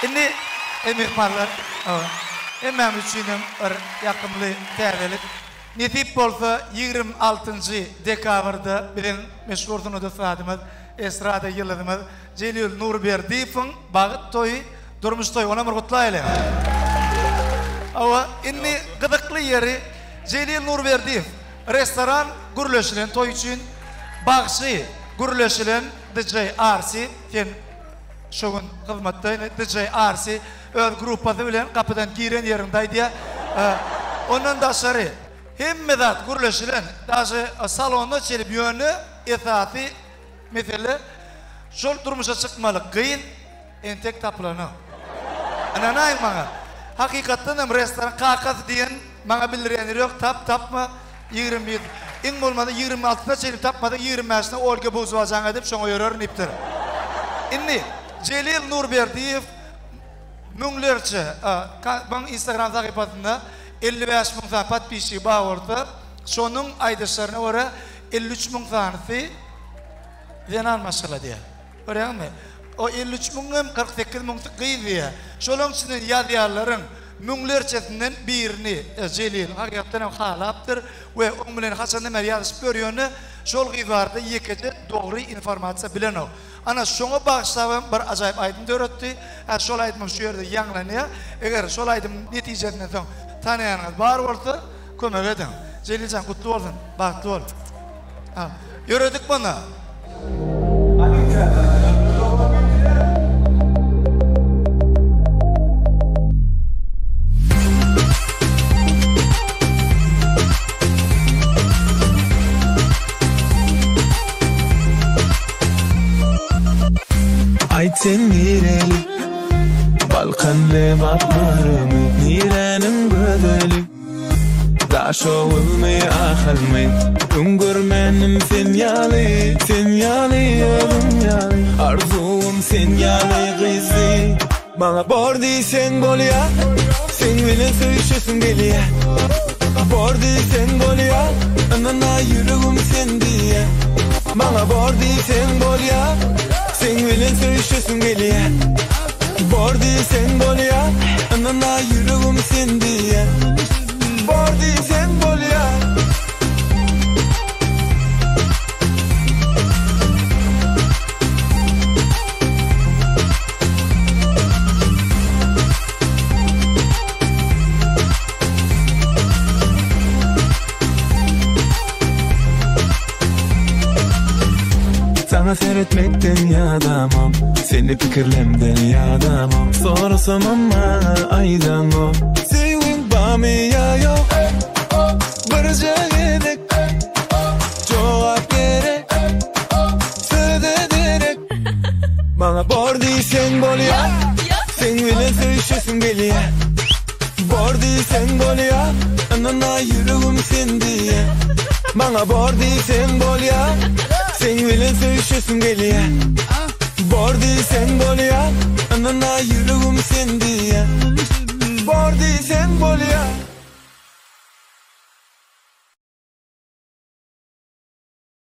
Inni emihmarlar. Emmem üçünim yakımlı täzelik. Netip bolsa 26 dekabrda bilen meşhurdunu da saadımız Esrada yıldızımız Celil Nurberdiyev'in Bağıt toyu durmuş toyu ona mırgutlayalım. Ama inni gıdıklı yeri Celil Nurberdiyev restoran gürleşilen toy için bağışı gürleşilen DJ Arsi ten şoğun hizmetteyni DJ Arsi öz grupası bilen kapıdan giren yerindeydi. Onun da sarı hem medat gürleşilen daşı salonda çelip yönü esası mesela şol durmuşa çıkmalı kıyın entek tapılanı. Ananayım bana. Hakikaten hem restoran kakas diyen bana bildirenleri yok tapma 27 in olmadı 26'da çelip tapmadı 25'de Olga Buzvazan edip şoğa yörür niptir. Inni Celil Nurberdiyev münglerce ben Instagram sayfasında 55 bin tane patpişi bağ orta sonun aydışlarına oraya 53 bin tanesi denan masala diye. Öyle mi? O 53 bin 48 bin tıkıyı diye. Şolun içinin yadyarların münglerçesinden birini Celil hakikaten halaptır ve onun bilen Hasan Ömer yazıp görüyorunu şol gıvarda yekece doğru informasyon bilen o. Ana şoňa bagşlabam bir ajaýyp aýdym döretdi. Şol aýdym şu ýerde ýanglanýar. Eger şol aýdym netijesinden soň tanaýanyňyz bar bolsa, kömek edin. Celiljan kutlu bolsun, bagtly bol. Ýöredik bana. Aytsen nereli Balkanlı bakmarımı Nirenin gödeli Daşoğulmy ahalmy Üngürmenim sen yalı Sen yalı yolum yalı Arzum sen yalı kızı Bana bordi sen bol ya Sen bilen söýşesin gelýär Bordi sen bol ya Anana yüreğim sen diye Bana bordi sen bol ya Sen bilen söýşesin gelýär Bordi sen bol ya Anana yüreğim sen diye Bordi sen bol ya Sana seyretmekten yadamam Seni fikirlemden yadamam Sorasam ama aydan o Sevin bami ya yok Barıca gerek Cevap gerek Söz ederek Bana bordi sen bol ya Sen bilen söýşesin gelýär Bordi sen bol ya Anana yüreğim sen diye Bana bordi sen bol ya Sen bilen söýşesin gelýär Bordi sen bol ya Anana yüreğim sen diye Bordi sen bol ya